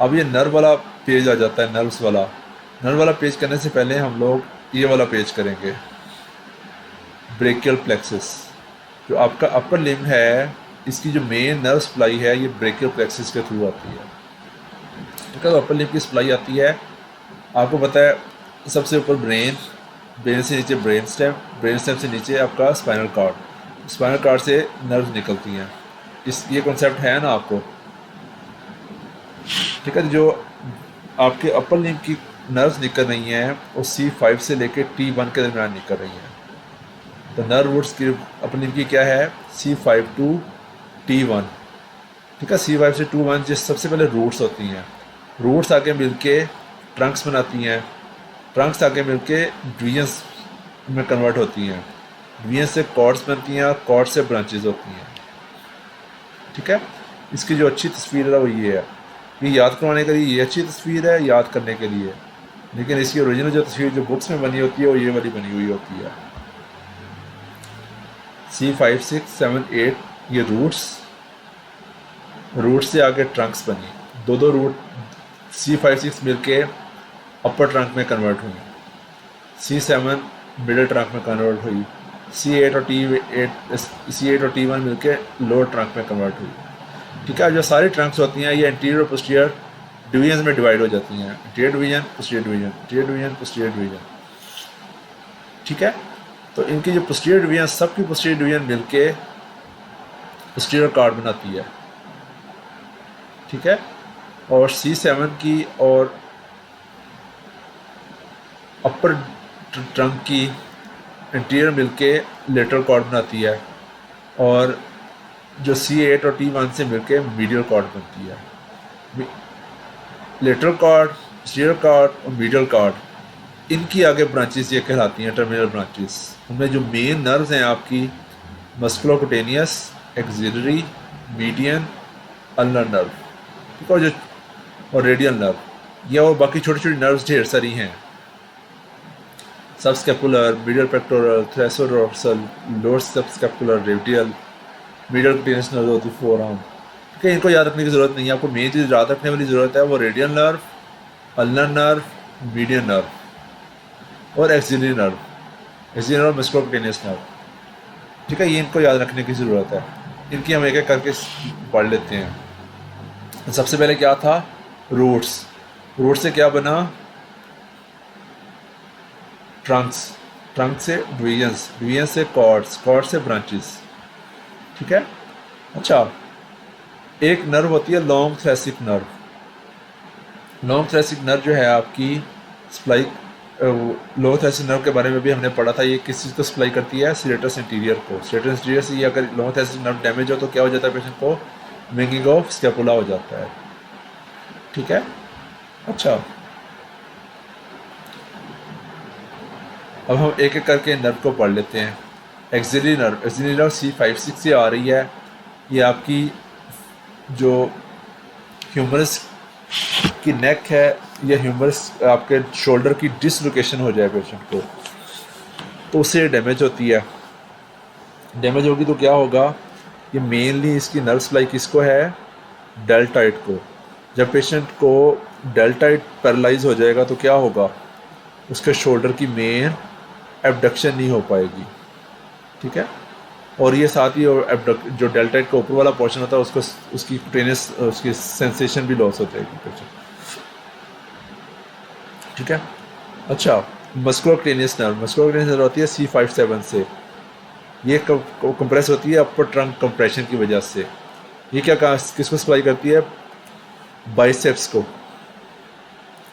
अब ये नर्व वाला पेज आ जाता है, नर्व्स वाला। नर्व वाला पेज करने से पहले हम लोग ये वाला पेज करेंगे, ब्रेकियल प्लेक्सिस। जो आपका अपर लिम्ब है, इसकी जो मेन नर्व सप्लाई है ये ब्रेकियल प्लेक्सिस के थ्रू आती है। ठीक है, तो अपर लिम्ब की सप्लाई आती है, आपको पता है सबसे ऊपर ब्रेन, ब्रेन से नीचे ब्रेन स्टेम, ब्रेन स्टेम से नीचे आपका स्पाइनल कॉर्ड, स्पाइनल कॉर्ड से नर्व निकलती हैं। इस ये कॉन्सेप्ट है ना आपको? ठीक है, जो आपके अपर लिम्ब की नर्व्स निकल रही हैं वो C5 से लेकर T1 के दरमियान निकल रही हैं। तो नर्व रूट्स की अपर लिम्ब की क्या है, C5 टू T1। ठीक है, C5 से T1 जिस सबसे पहले रूट्स होती हैं, रूट्स आगे मिलके ट्रंक्स बनाती हैं, ट्रंक्स आगे मिलके डिवीजन्स में कन्वर्ट होती हैं, डिवीजन से कॉर्ड्स बनती हैं और कॉर्ड से ब्रांचेज होती हैं। ठीक है, इसकी जो अच्छी तस्वीर है वो ये है, ये याद करवाने के लिए ये अच्छी तस्वीर है, याद करने के लिए, लेकिन इसकी ओरिजिनल जो तस्वीर जो बुक्स में बनी होती है वो ये वाली बनी हुई होती है। C5 6 7 8 ये रूट्स, रूट से आगे ट्रंक्स बनी, दो दो रूट C5 6 मिलके अपर ट्रंक में कन्वर्ट हुई, C7 मिडिल ट्रंक में कन्वर्ट हुई, C8 और T1 मिलके लोअर ट्रंक में कन्वर्ट हुई। ठीक है, जो सारी ट्रंक्स होती हैं ये एंटीरियर और पोस्टीरियर डिवीजन में डिवाइड हो जाती हैं, anterior division, posterior division, anterior division, posterior division. ठीक है, तो इनकी जो पोस्टीरियर डिवीजन, सबकी पोस्टीरियर डिवीजन मिलके पोस्टीरियर कॉर्ड बनाती है। ठीक है, और C7 की और अपर ट्रंक की इंटीरियर मिलके लेटरल कॉर्ड बनाती है, और जो C8 और T1 से मिलके मीडियल कॉर्ड बनती है। लेटरल कॉर्ड, पोस्टीरियर कॉर्ड और मीडियल कॉर्ड, इनकी आगे ब्रांचेस ये कहलाती हैं टर्मिनल ब्रांचेस। उनमें जो मेन नर्व्स हैं आपकी musculocutaneous, axillary, median, ulnar nerve, ठीक है, और रेडियल नर्व, या और बाकी छोटी छोटी नर्व्स ढेर सारी हैं, subscapular, medial pectoral, thoracodorsal, lower subscapular, radial, medial cutaneous nerve होती है फोर आर्म। ठीक है, इनको याद रखने की ज़रूरत नहीं है, आपको मेन चीज़ याद रखने वाली ज़रूरत है वो radial nerve, ulnar nerve, median nerve और axillary nerve, axillary nerve, musculocutaneous nerve. ठीक है, ये इनको याद रखने की ज़रूरत है, इनकी हम एक एक करके पढ़ लेते हैं। सबसे पहले क्या था, रूट्स, रूट से क्या बना, ट्रंक्स, ट्रंक से डिवीजन्स, डिवीजन से कॉर्ड्स, कॉर्ड से ब्रांचेस। ठीक है, अच्छा, एक नर्व होती है long thoracic nerve. Long thoracic nerve जो है आपकी सप्लाई, लॉन्ग थ्रेसिक नर्व के बारे में भी हमने पढ़ा था, ये किस चीज़ को सप्लाई करती है, सीरेटस इंटीरियर को। सीरेटस इंटीरियर से ये अगर लॉन्ग थ्रेसिक नर्व डैमेज हो तो क्या हो जाता है, पेशेंट को विंगिंग ऑफ स्कैपुला हो जाता है। ठीक है, अच्छा, अब हम एक एक करके नर्व को पढ़ लेते हैं। Axillary nerve, axillary nerve C5 6 से आ रही है, ये आपकी जो ह्यूमरस की नेक है या ह्यूमरस आपके शोल्डर की डिसलोकेशन हो जाए पेशेंट को तो उससे डैमेज होती है। डैमेज होगी तो क्या होगा, ये मेनली इसकी नर्व सप्लाई किसको है, डेल्टाइड को। जब पेशेंट को डेल्टाइड पैरालाइज हो जाएगा तो क्या होगा, उसके शोल्डर की मेन एबडक्शन नहीं हो पाएगी। ठीक है, और ये साथ ही और जो डेल्टाइड का ऊपर वाला पोर्शन होता है उसको, उसकी कुटेनियस, उसकी सेंसेशन भी लॉस हो जाएगी पेशेंट। ठीक है, अच्छा, मस्कुलोकुटेनियस नर्व, मस्कुलोकुटेनियस नर्व होती है C5 7 से, ये कंप्रेस होती है अपर ट्रंक कंप्रेशन की वजह से। ये क्या किसको सप्लाई करती है, बाइसेप्स को।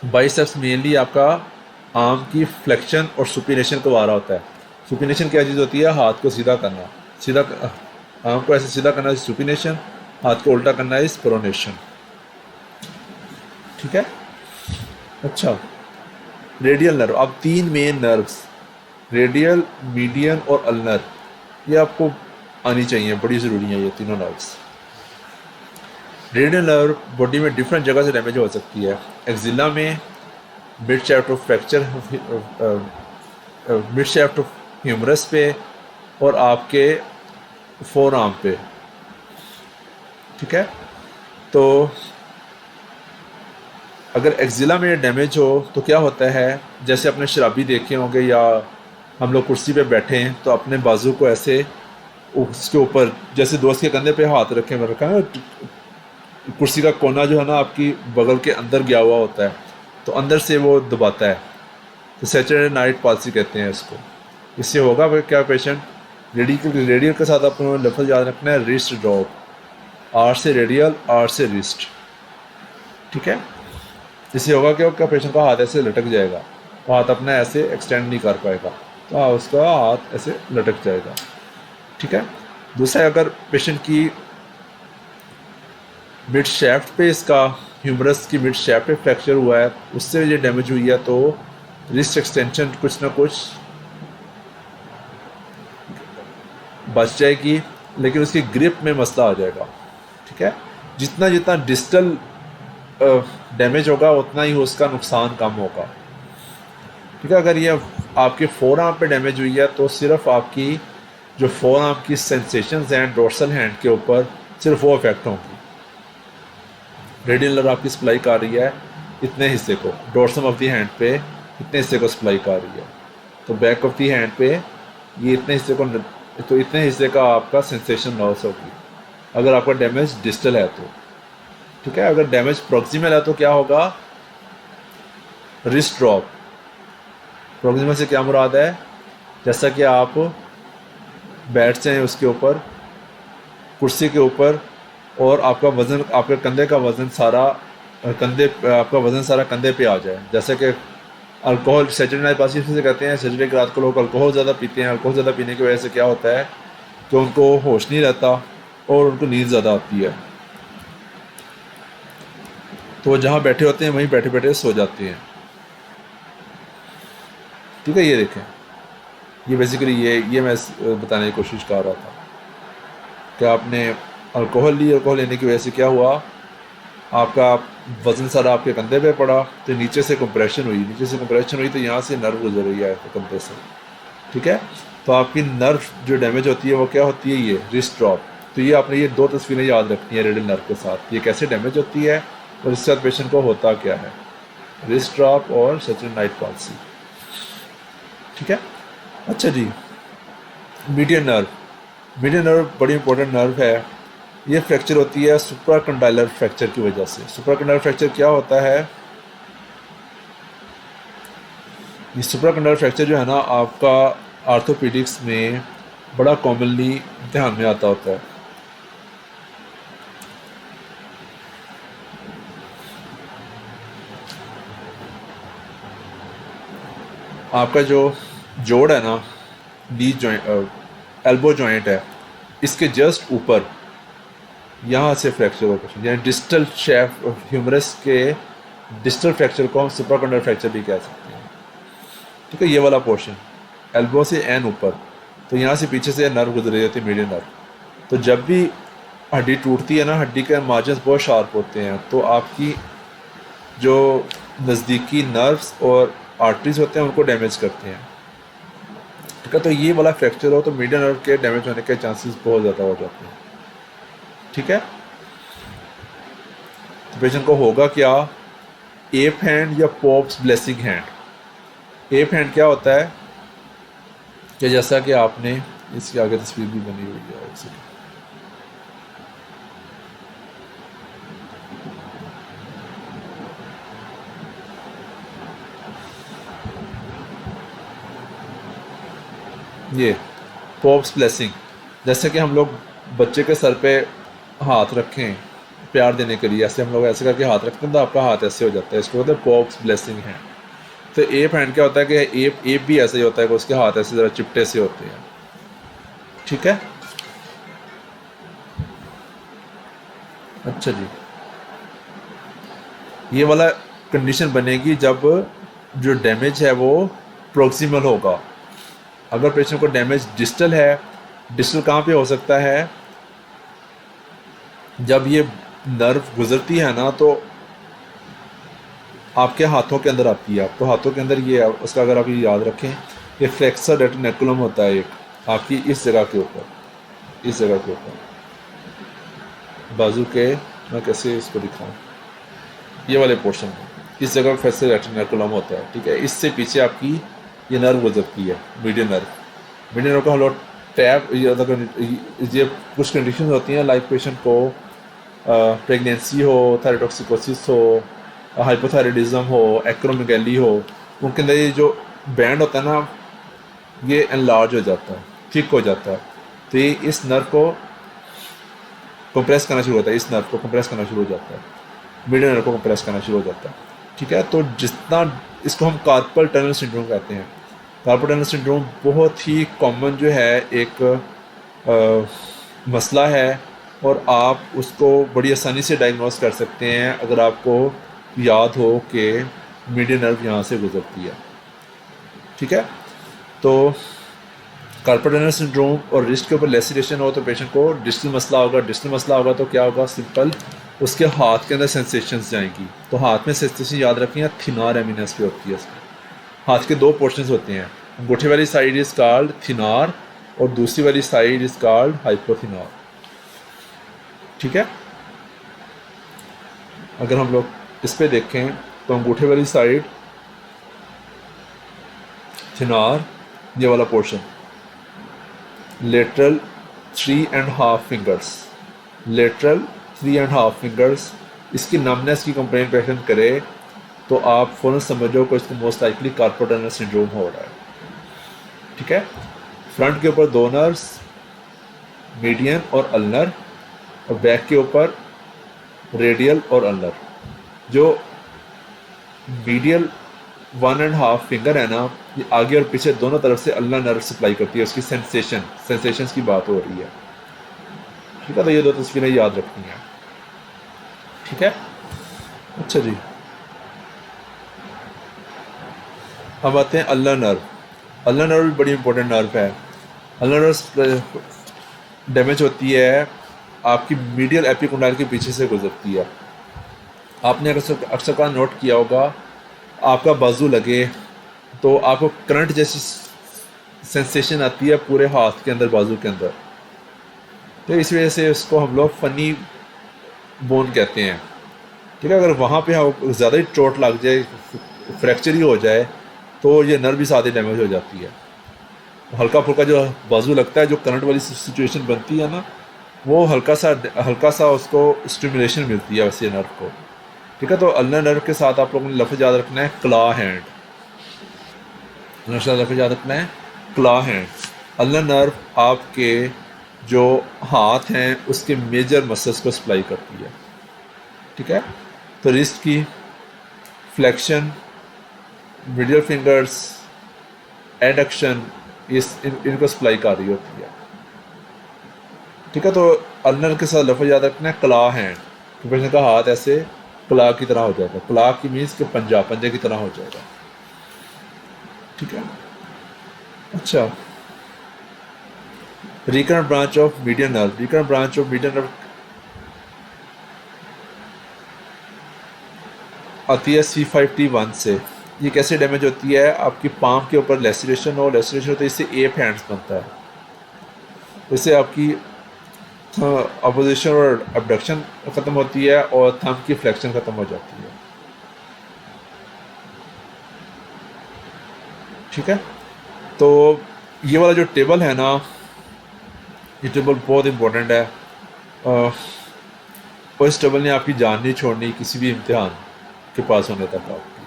बाइसेप्स मेनली आपका आर्म की फ्लेक्शन और सुपिनेशन को आ रहा होता है। सुपिनेशन क्या चीज़ होती है, हाथ को सीधा करना, सीधा आर्म को ऐसे सीधा करना इज सुपिनेशन, हाथ को उल्टा करना इज प्रोनेशन। ठीक है, अच्छा, रेडियल नर्व, अब तीन मेन नर्व्स, रेडियल, मीडियन और अल्नर, ये आपको आनी चाहिए, बड़ी ज़रूरी है ये तीनों नर्व्स। रेडियल नर्व बॉडी में डिफरेंट जगह से डैमेज हो सकती है, एक्जिला में, mid shaft of fracture, mid shaft of humerus पे और आपके फोर आर्म पे। ठीक है, तो अगर एक्जिला में डैमेज हो तो क्या होता है, जैसे अपने शराबी देखे होंगे या हम लोग कुर्सी पे बैठे हैं तो अपने बाजू को ऐसे उसके ऊपर, जैसे दोस्त के कंधे पे हाथ रखे हुए रखा है ना, कुर्सी का कोना जो है ना आपकी बगल के अंदर गया हुआ होता है, तो अंदर से वो दबाता है, तो सैचुरेटेड नाइट पॉलिसी कहते हैं इसको। इससे होगा फिर क्या, पेशेंट रेडियल के साथ अपने लफ्ज़ याद रखना है, रिस्ट ड्रॉप, आर से रेडियल, आर से रिस्ट, ठीक है। इससे होगा कि क्या, पेशेंट का हाथ ऐसे लटक जाएगा, वो हाथ अपना ऐसे एक्सटेंड नहीं कर पाएगा, तो उसका हाथ ऐसे लटक जाएगा, ठीक है। दूसरा, अगर पेशेंट की मिड शैफ्ट पे, इसका ह्यूमरस की मिड शैफ्ट पे फ्रैक्चर हुआ है, उससे ये डैमेज हुई है, तो रिस्ट एक्सटेंशन कुछ ना कुछ बच जाएगी, लेकिन उसकी ग्रिप में मसला आ जाएगा, ठीक है। जितना जितना डिस्टल डैमेज होगा उतना ही उसका नुकसान कम होगा, ठीक है। अगर ये आपके फोर आर्म पे डैमेज हुई है तो सिर्फ आपकी जो फोर आर्म की सेंसेशंस हैं डोर्सल हैंड के ऊपर, सिर्फ वो अफेक्ट होंगी। रेडियल नर्व आपकी सप्लाई कर रही है इतने हिस्से को, डोर्सम ऑफ द हैंड पे इतने हिस्से को सप्लाई कर रही है, तो बैक ऑफ द हैंड पे ये इतने हिस्से को, तो इतने हिस्से का आपका सेंसेशन लॉस होगी अगर आपका डैमेज डिस्टल है तो, ठीक है। अगर डैमेज प्रोक्सिमल है तो क्या होगा, रिस्ट ड्रॉप। प्रोक्सिमल से क्या मुराद है, जैसा कि आप बैठते हैं उसके ऊपर, कुर्सी के ऊपर, और आपका वज़न, आपके कंधे का वज़न सारा आपका वज़न सारा कंधे पे आ जाए, जैसे कि अल्कोहल, सैचुरेटेड नाइट पॉलिसी से कहते हैं, सैटरडे की रात को लोग अल्कोहल ज़्यादा पीते हैं, अल्कोहल ज़्यादा पीने की वजह से क्या होता है कि उनको होश नहीं रहता और उनको नींद ज़्यादा आती है, तो वो जहाँ बैठे होते हैं वहीं बैठे बैठे सो जाते हैं, ठीक है। ये देखें, ये बेसिकली ये मैं बताने की कोशिश कर रहा था कि आपने अल्कोहल ली, अल्कोहल लेने की वजह से क्या हुआ, आपका वज़न सारा आपके कंधे पे पड़ा, तो नीचे से कंप्रेशन हुई, तो यहाँ से नर्व गुजर रही है कंधे से, ठीक है। तो आपकी नर्व जो डैमेज होती है वो क्या होती है, ये रिस्ट ड्रॉप। तो ये आपने ये दो तस्वीरें याद रखनी है रेडियल नर्व के साथ, ये कैसे डैमेज होती है और इसके साथ पेशेंट को होता क्या है, रिस्ट ड्रॉप और सैचुरेटेड नाइट पॉलिसी, ठीक है। अच्छा जी, मीडियन नर्व बड़ी इंपॉर्टेंट नर्व है। ये फ्रैक्चर होती है सुप्राकंडाइलर फ्रैक्चर की वजह से। सुप्राकंडाइलर फ्रैक्चर क्या होता है, ये सुप्राकंडाइलर फ्रैक्चर जो है ना आपका आर्थोपेडिक्स में बड़ा कॉमनली ध्यान में आता होता है। आपका जो जोड़ है ना, नी जॉइंट, एल्बो जॉइंट है, इसके जस्ट ऊपर यहाँ से फ्रैक्चर होता है, यानी डिस्टल शेफ ह्यूमरस के डिस्टल फ्रैक्चर को हम सुप्राकंडाइलर फ्रैक्चर भी कह सकते हैं, ठीक है। ये वाला पोर्शन एल्बो से एन ऊपर, तो यहाँ से पीछे से नर्व गुजर रही होती है, मीडियन नर्व। तो जब भी हड्डी टूटती है ना, हड्डी के मार्जिन बहुत शार्प होते हैं, तो आपकी जो नज़दीकी नर्व्स और आर्टरीज होते हैं उनको डैमेज करते हैं, ठीक है। तो ये वाला फ्रैक्चर हो तो मीडियन नर्व के डैमेज होने के चांसेस बहुत ज़्यादा हो जाते हैं, ठीक है। तो पेशेंट को होगा क्या, एप हैंड या pops blessing hand. App hand क्या होता है कि जैसा कि आपने इसके आगे तस्वीर भी बनी हुई है, एक सेकंड, ये पॉप्स ब्लेसिंग, जैसे कि हम लोग बच्चे के सर पे हाथ रखें प्यार देने के लिए, ऐसे हम लोग ऐसे करके हाथ रखते हैं तो आपका हाथ ऐसे हो जाता है, इसको कहते हैं पॉप्स ब्लेसिंग हैंड। तो एप हैंड क्या होता है कि एप भी ऐसे ही होता है कि उसके हाथ ऐसे ज़रा चिपटे से होते हैं, ठीक है। अच्छा जी, ये वाला कंडीशन बनेगी जब जो डैमेज है वो प्रोक्सिमल होगा। अगर पेशेंट को डैमेज डिस्टल है, डिस्टल कहाँ पे हो सकता है, जब ये नर्व गुजरती है ना तो आपके हाथों के अंदर आती है, तो हाथों के अंदर ये उसका अगर आप ये याद रखें, ये फ्लेक्सर रेटिकुलम होता है एक आपकी इस जगह के ऊपर, इस जगह के ऊपर बाजू के, मैं कैसे इसको दिखाऊं, ये वाले पोर्शन में इस जगह फेसियल रेटिनल कॉलम होता है, ठीक है। इससे पीछे आपकी ये नर्व गुजरती है, मीडियन नर्व। मीडियन नर्व को हम लोग टैप, ये कुछ कंडीशन होती हैं लाइक पेशेंट को प्रेगनेंसी हो, थायरोटॉक्सिकोसिस हो, हाइपोथायरॉयडिज्म हो, एक्रोमेगैली हो, उनके अंदर ये जो बैंड होता है ना, ये एनलार्ज हो जाता है, थिक हो जाता है। तो ये इस नर्व को कंप्रेस करना शुरू होता है, इस नर्व को कंप्रेस करना शुरू हो जाता है, मीडियन नर्व को कंप्रेस करना शुरू हो जाता है, ठीक है। तो जितना, इसको हम कार्पल टनल सिंड्रोम कहते हैं। कार्पल टनल सिंड्रोम बहुत ही कॉमन जो है एक मसला है, और आप उसको बड़ी आसानी से डायग्नोस कर सकते हैं अगर आपको याद हो कि मीडियन नर्व यहाँ से गुजरती है, ठीक है। तो कार्पल टनल सिंड्रोम और रिस्ट के ऊपर लेसिरेशन हो तो पेशेंट को डिस्टल मसला होगा। डिस्टल मसला होगा तो क्या होगा, सिंपल उसके हाथ के अंदर सेंसेशंस जाएंगी। तो हाथ में सेंसेशन याद रखिए, थिनार एमिनेंस पे होती है इसमें। हाथ के दो पोर्शंस होते हैं, अंगूठे वाली साइड इज कॉल्ड थिनार और दूसरी वाली साइड इज कॉल्ड हाइपोथिनार, ठीक है। अगर हम लोग इस पे देखें तो अंगूठे वाली साइड थिनार, ये वाला portion lateral 3.5 fingers, lateral 3.5 fingers. इसकी नमनेस की कंप्लेंट पेशेंट करे तो आप फ़ौरन समझ लो कि इसको most likely carpal tunnel syndrome हो रहा है, ठीक है। फ्रंट के ऊपर दो नर्व्स, मीडियन और अल्नर, और बैक के ऊपर रेडियल और अल्नर। जो मीडियल 1.5 फिंगर है ना, ये आगे और पीछे दोनों तरफ से अल्नर नर्व सप्लाई करती है, उसकी सेंसेशंस की बात हो रही है, ठीक है। तो ये दो तस्वीरें याद रखनी है, ठीक है। अच्छा जी, अब आते हैं अल्नर नर्व। अल्नर नर्व भी बड़ी इंपॉर्टेंट नर्व है। अल्नर नर्व डैमेज होती है आपकी मीडियल एपिकोंडाइल के पीछे से गुजरती है। आपने अक्सर का नोट किया होगा, आपका बाजू लगे तो आपको करंट जैसी सेंसेशन आती है पूरे हाथ के अंदर, बाजू के अंदर। तो इस वजह से इसको हम लोग फनी बोन कहते हैं, ठीक है। अगर वहाँ पे ज़्यादा ही चोट लग जाए, फ्रैक्चर ही हो जाए, तो ये नर्व भी साथ ही डैमेज हो जाती है। हल्का फुल्का जो बाजू लगता है, जो करंट वाली सिचुएशन बनती है ना, वो हल्का सा उसको स्टिमुलेशन मिलती है वैसे नर्व को, ठीक है। तो अल्नर नर्व के साथ आप लोगों ने लफ्ज़ याद रखना है क्ला हैंड, लफ्ज़ याद रखना है क्ला हैंड। अल्नर नर्व आपके जो हाथ हैं उसके मेजर मसल्स को सप्लाई करती है, ठीक है। तो रिस्ट की फ्लेक्शन, मिडिल फिंगर्स, एडक्शन, इनको सप्लाई कर रही होती है, ठीक है। तो अल्नर के साथ लफ्ज़ याद रखना है क्ला हैंड, तो पेशेंट का हाथ ऐसे क्ला की तरह हो जाएगा। क्ला की मीन्स के पंजे की तरह हो जाएगा, ठीक है। अच्छा, recurrent branch of median nerve. Recurrent branch of median nerve आती है C5T1 से। ये कैसे डैमेज होती है, आपकी पाम के ऊपर लेसिरेशन हो, लेसिरेशन होता है, इससे एप हैंड्स बनता है, इससे आपकी अपोजिशन और अबडक्शन ख़त्म होती है और थंब की फ्लेक्शन ख़त्म हो जाती है, ठीक है। तो ये वाला जो टेबल है ना, ये टेबल बहुत इंपॉर्टेंट है, और इस टेबल ने आपकी जान नहीं छोड़नी किसी भी इम्तिहान के पास होने तक आपकी,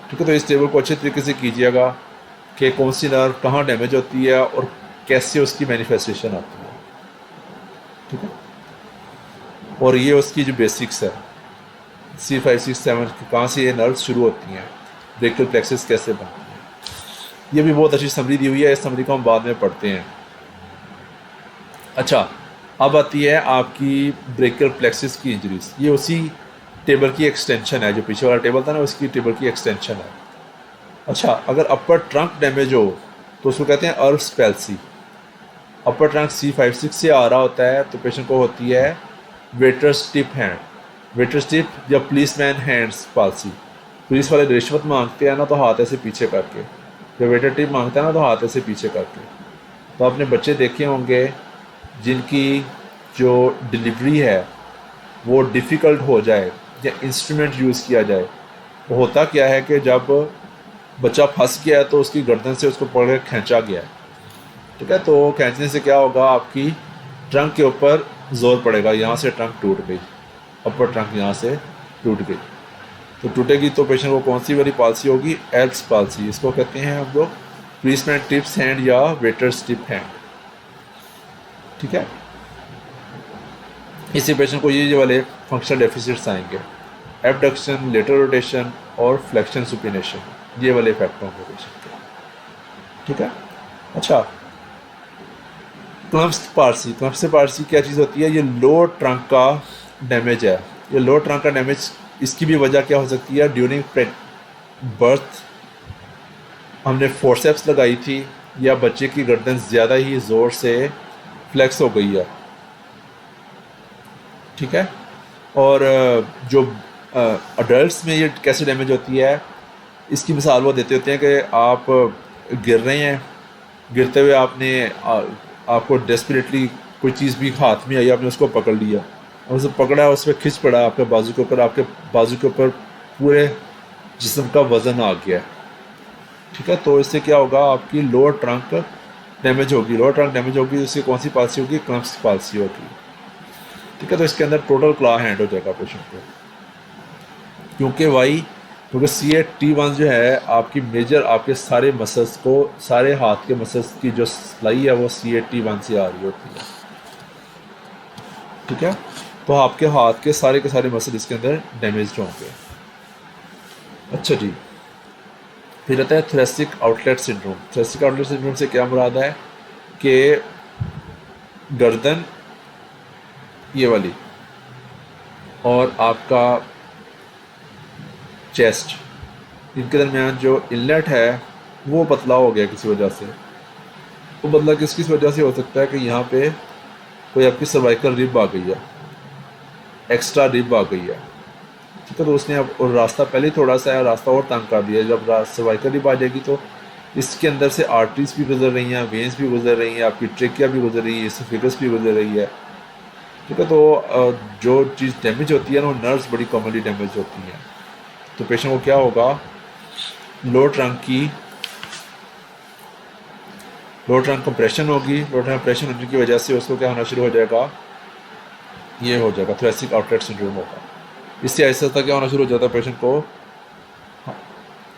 ठीक है। तो इस टेबल को अच्छे तरीके से कीजिएगा कि कौन सी नर्व कहाँ डैमेज होती है और कैसे उसकी मैनिफेस्टेशन आती है, ठीक है। और ये उसकी जो बेसिक्स है, C5, 6, 7 कहाँ से ये नर्व शुरू होती हैं, ब्रेकियल प्लेक्सिस कैसे बनती है, ये भी बहुत अच्छी समरी दी हुई है। इस समरी को हम बाद में पढ़ते हैं। अच्छा, अब आती है आपकी ब्रेकियल प्लेक्सिस की इंजरीज। ये उसी टेबल की एक्सटेंशन है, जो पीछे वाला टेबल था ना, उसकी टेबल की एक्सटेंशन है। अच्छा, अगर अपर ट्रंक डैमेज हो तो उसको कहते हैं अर्ब्स पैल्सी। अपर ट्रंक C5, 6 से आ रहा होता है तो पेशेंट को होती है waiters tip hand, waiters tip या पुलिसमैन हैंड्स पाल्सी। पुलिस वाले रिश्वत मांगते हैं ना तो हाथ ऐसे पीछे करके, जब वेटर टिप मांगता है ना तो हाथ ऐसे पीछे करके। तो आपने बच्चे देखे होंगे जिनकी जो डिलीवरी है वो डिफ़िकल्ट हो जाए, या इंस्ट्रूमेंट यूज़ किया जाए। वो होता क्या है कि जब बच्चा फंस गया है तो उसकी गर्दन से उसको पकड़ के खींचा गया है, ठीक है, तो खींचने से क्या होगा, आपकी ट्रंक के ऊपर जोर पड़ेगा, यहाँ से ट्रंक टूट गई, अपर ट्रंक यहाँ से टूट गई, तो टूटेगी तो पेशेंट को कौन सी वाली पॉलिसी होगी, एल्प्स पॉलिसी। इसको कहते हैं हम लोग प्रीसमैन टिप्स हैंड या वेटर स्टिप हैंड, ठीक है। इसी पेशेंट को ये वाले फंक्शनल डेफिसिट्स आएंगे, एबडक्शन, लेटरल रोटेशन और फ्लेक्शन सुपिनेशन, ये वाले इफेक्ट होंगे पेशेंट के, ठीक है। अच्छा, क्लम्प्स पार्सी, क्लम्प्स पार्सी क्या चीज़ होती है, ये लोअर ट्रंक का डैमेज है। ये लोअर ट्रंक का डैमेज, इसकी भी वजह क्या हो सकती है, ड्यूरिंग बर्थ हमने फोर्सेप्स लगाई थी या बच्चे की गर्दन ज़्यादा ही ज़ोर से फ्लेक्स हो गई है, ठीक है। और जो अडल्ट्स में ये कैसे डैमेज होती है, इसकी मिसाल वो देते होते हैं कि आप गिर रहे हैं, गिरते हुए आपको डेस्परेटली कोई चीज़ भी हाथ में आई, आपने उसको पकड़ लिया और उसे पकड़ा, उस पर खिंच पड़ा आपके बाजू के ऊपर, आपके बाजू के ऊपर पूरे जिस्म का वज़न आ गया, ठीक है। तो इससे क्या होगा, आपकी लोअर ट्रंक डैमेज होगी, लोअर ट्रंक डैमेज होगी, इससे कौन सी पॉलिसी होगी, क्लम्प्स पॉलिसी होगी, ठीक है। तो इसके अंदर टोटल क्लॉ हैंड हो जाएगा पेशेंट को, क्योंकि CAT1 जो है आपकी मेजर, आपके सारे मसल्स को, सारे हाथ के मसल्स की जो सप्लाई है वो CAT1 से आ रही होती है, ठीक है। तो आपके हाथ के सारे मसल इसके अंदर डैमेज होंगे। अच्छा जी, फिर आता है thoracic outlet syndrome. Thoracic outlet syndrome से क्या मुराद है कि गर्दन ये वाली और आपका चेस्ट, इनके दरमियान जो इनलेट है वो पतला हो गया किसी वजह से। वो बदला किस वजह से हो सकता है कि यहाँ पे कोई आपकी सर्वाइकल रिब आ गई है, एक्स्ट्रा रिब आ गई है, ठीक है। तो उसने अब, और रास्ता पहले ही थोड़ा सा है, रास्ता और तंग कर दिया। जब सर्वाइकल रिब आ जाएगी तो इसके अंदर से आर्टरीज भी गुजर रही हैं, वेंस भी गुजर रही हैं, आपकी ट्रेकिया भी गुजर रही है, एसोफेगस भी गुजर रही है, ठीक है। तो जो चीज़ डैमेज होती है ना, वो नर्व्स बड़ी कॉमनली डैमेज होती हैं। तो पेशेंट को क्या होगा, लोअर ट्रंक कंप्रेशन होगी, लोअर ट्रंक कंप्रेशन होने की वजह से उसको क्या होना शुरू हो जाएगा, ये हो जाएगा थोरेसिक आउटलेट सिंड्रोम होगा। इससे ऐसा होता क्या होना शुरू हो जाता है, पेशेंट को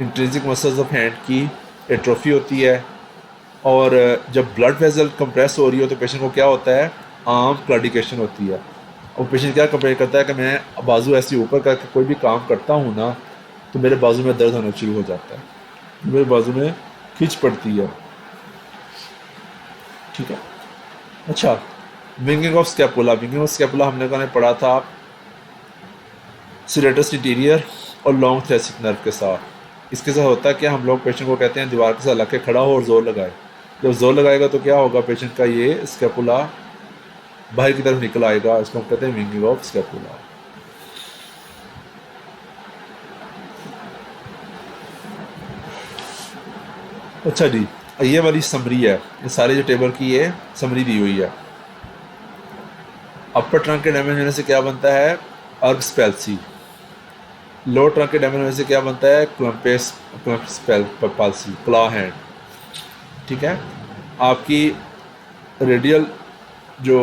इंट्रिंसिक मसल्स ऑफ हैंड की एट्रोफी होती है, और जब ब्लड वेसल कंप्रेस हो रही हो तो पेशेंट को क्या होता है, आर्म क्लॉडिकेशन होती है। और पेशेंट क्या कंप्लेन करता है कि मैं बाजू ऐसे ऊपर करके कोई भी काम करता हूँ ना, तो मेरे बाजू में दर्द होना शुरू हो जाता है, मेरे बाजू में खिंच पड़ती है, ठीक है। अच्छा, winging of scapula. Winging of scapula हमने कहा पढ़ा था सिरेटस इंटीरियर और लॉन्ग थोरेसिक नर्व के साथ। इसके साथ होता है कि हम लोग पेशेंट को कहते हैं दीवार के साथ लग के खड़ा हो और जोर लगाए। जब जोर लगाएगा तो क्या होगा, पेशेंट का ये स्कैपुला बाहर की तरफ निकल आएगा, इसको हम कहते हैं विंगिंग ऑफ स्कैपुला। अच्छा जी, ये वाली समरी है, ये सारे जो टेबल की ये समरी दी हुई है। अपर ट्रंक के डैमेज होने से क्या बनता है, अर्ब्स पैल्सी। लोअर ट्रंक के डैमेज होने से क्या बनता है, क्लम्प्स पाल्सी, क्लॉ हैंड, ठीक है। आपकी रेडियल जो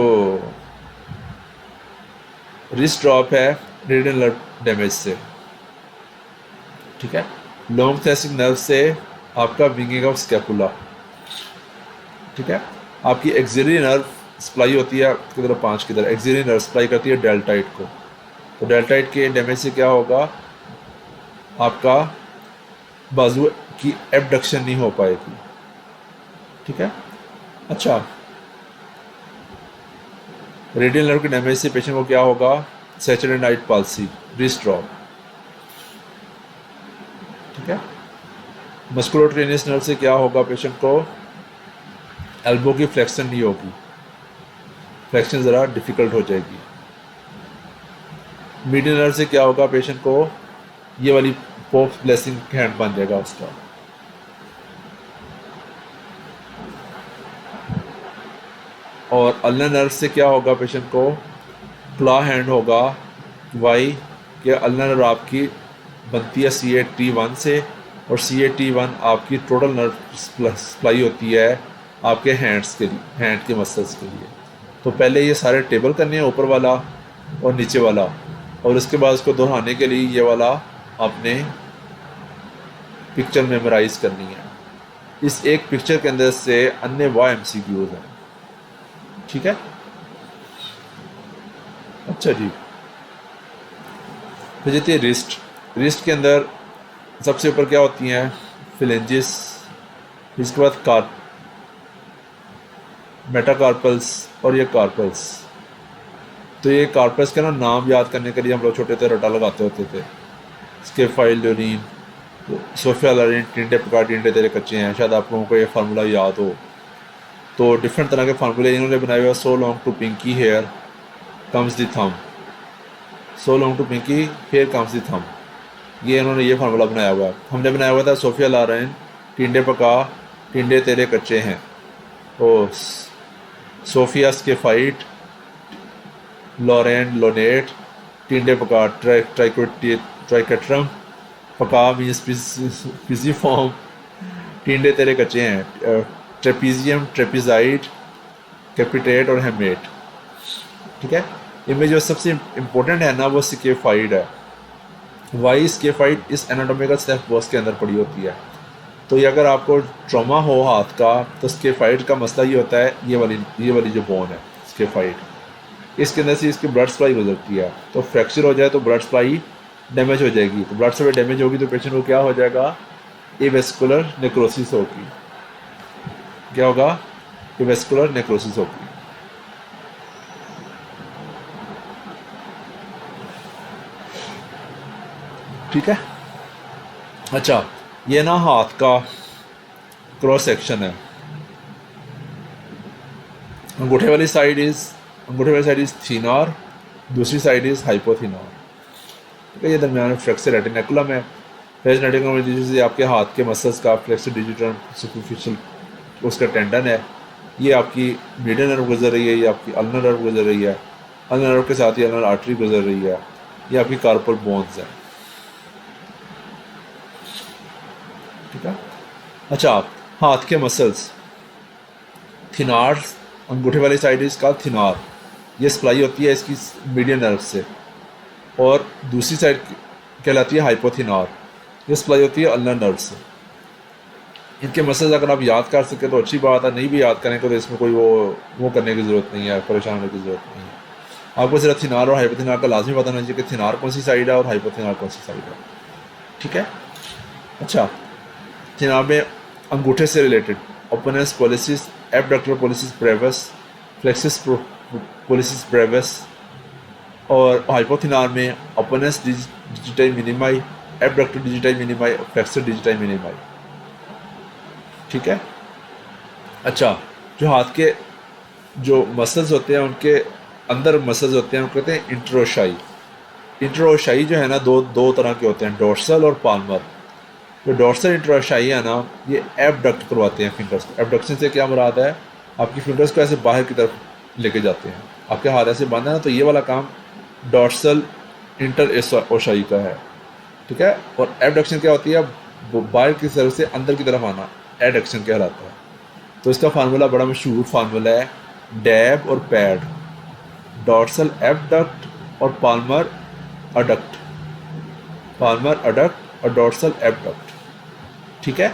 रिस्ट ड्रॉप है, रेडियल नर्व डैमेज से, ठीक है। लॉन्ग थोरेसिक नर्व से आपका विंगिंग ऑफ स्कैपुला, ठीक है। आपकी एक्सिलरी नर्व सप्लाई होती है किधर, 5 की तरह एक्सिलरी नर्व सप्लाई करती है डेल्टाइड को, तो डेल्टाइड के डैमेज से क्या होगा, आपका बाजू की एबडक्शन नहीं हो पाएगी, ठीक है। अच्छा, रेडियल नर्व के डैमेज से पेशेंट को क्या होगा, सैचुरेटेड पाल्सी, रिस्ट ड्रॉप, ठीक है। मस्कुलोटेनियस नर्व से क्या होगा, पेशेंट को एल्बो की फ्लेक्शन नहीं होगी, फ्लेक्शन ज़रा डिफ़िकल्ट हो जाएगी। मीडियन नर्व से क्या होगा, पेशेंट को ये वाली पोप्स ब्लेसिंग हैंड बन जाएगा उसका। और अल्नर नर्व से क्या होगा, पेशेंट को क्लॉ हैंड होगा, वाई कि अल्नर नर्व आपकी बनती है CA-T1 से, और CA-T1 आपकी टोटल नर्व सप्लाई होती है आपके हैंड्स के लिए, हैंड के मसल्स के लिए। तो पहले ये सारे टेबल करने हैं, ऊपर वाला और नीचे वाला, और उसके बाद उसको दोहराने के लिए ये वाला आपने पिक्चर मेमोराइज करनी है। इस एक पिक्चर के अंदर से अन्य वाह MCQs हैं, ठीक है। अच्छा जी, फिर जाती है रिस्ट। रिस्ट के अंदर सबसे ऊपर क्या होती हैं? फिलेंजिस, इसके बाद मेटाकार्पल्स और ये कार्पल्स। तो ये कार्पल्स का ना नाम याद करने के लिए हम लोग छोटे थे रटा लगाते होते थे। स्केफाइलोरीन, सोफिया लरीन, टिंडे प्रकार टिंडे तेरे कच्चे हैं, शायद आप लोगों को ये फार्मूला याद हो। तो डिफरेंट तरह के फार्मूले इन्होंने बनाए हुए। So long to pinky here comes the thumb, so long to pinky here comes the thumb, ये इन्होंने ये फार्मूला बनाया हुआ है। हमने बनाया हुआ था सोफिया लरीन, टिंडे पका टिंडे तेरे कच्चे हैं, ओ सोफिया स्केफाइट, लॉरेन लोनेट, टिंडे पका ट्राइकेट्रम, पका मीन्स पिजीफॉर्म, टिंडे तेरे कच्चे हैं, ट्रेपीजियम, ट्रेपीजाइड, कैपिटेट और हेमेट, ठीक है। इनमें जो सबसे इम्पोर्टेंट है ना वो स्केफाइड है। वाई स्केफाइड इस एनाटॉमिकल स्टेप बॉक्स के अंदर पड़ी होती है। तो ये अगर आपको ट्रॉमा हो हाथ का तो स्केफाइड का मसला ये होता है, ये वाली जो बोन है स्केफाइड, इसके अंदर से इसकी ब्लड सप्लाई गुजरती है। तो फ्रैक्चर हो जाए तो ब्लड सप्लाई डैमेज हो जाएगी। तो ब्लड सप्लाई डैमेज होगी तो पेशेंट को क्या हो जाएगा? एवेस्कुलर नेक्रोसिस होगी। क्या होगा? एवेस्कुलर नेक्रोसिस होगी, ठीक है। अच्छा, ये ना हाथ का क्रॉस सेक्शन है। अंगूठे वाली साइड इज थिनर, दूसरी साइड इज हाइपोथिनर, ठीक है। ये दरमियान में फ्लेक्सर रेटिनेकुलम है। फ्लेक्सर रेटिनेकुलम जैसे आपके हाथ के मसल्स का फ्लेक्सर डिजिटल सुपरफिशियल उसका टेंडन है। ये आपकी मीडियन नर्व गुजर रही है, ये आपकी अल्नर नर्व गुजर रही है, अल्नर नर्व के साथ ही अल्नर आर्टरी गुजर रही है, ये आपकी कार्पल बोन्स है, ठीक है। अच्छा, हाथ के मसल्स थिनार, अंगूठे वाली साइड इसका थिनार, ये सप्लाई होती है इसकी मीडियन नर्व से, और दूसरी साइड कहलाती है हाइपोथिनार, ये सप्लाई होती है अल्नर नर्व से। इनके मसल्स अगर आप याद कर सकें तो अच्छी बात है, नहीं भी याद करें तो इसमें कोई वो करने की ज़रूरत नहीं है, परेशान होने की ज़रूरत नहीं है। आपको सिर्फ थिनार और हाइपोथिनार का लाजमी पता होना चाहिए कि थिनार कौन सी साइड है और हाइपोथिनार कौन सी साइड है, ठीक है। अच्छा, थिनार में अंगूठे से related opponens pollicis, abductor pollicis brevis, flexor pollicis brevis, और हाइपोथिनार में opponens digiti minimi, abductor digiti minimi, flexor digiti minimi, ठीक है। अच्छा, जो हाथ के जो मसल्स होते हैं उनके अंदर मसल्स होते हैं उनको कहते हैं इंट्रोशाई। इंट्रोशाई जो है ना दो तरह के होते हैं, डोर्सल और पाल्मर। जो डोर्सल इंट्रोशाई है ना, ये एबडक्ट करवाते हैं फिंगर्स को। एबडक्शन से क्या मुराद है? आपकी फिंगर्स को ऐसे बाहर की तरफ लेके जाते हैं। आपके हाथ ऐसे बांधा ना, तो ये वाला काम डोर्सल इंटर ओशाई का है, ठीक है। और एबडक्शन क्या होती है? बाहर की तरफ से अंदर की तरफ आना, एडक्शन कहलाता है। तो इसका फार्मूला बड़ा मशहूर फार्मूला है, डैब और पैड, डॉर्सल एबडक्ट और पाल्मर अडक्ट, पाल्मर अडक्ट और डॉर्सल एबडक्ट, ठीक है।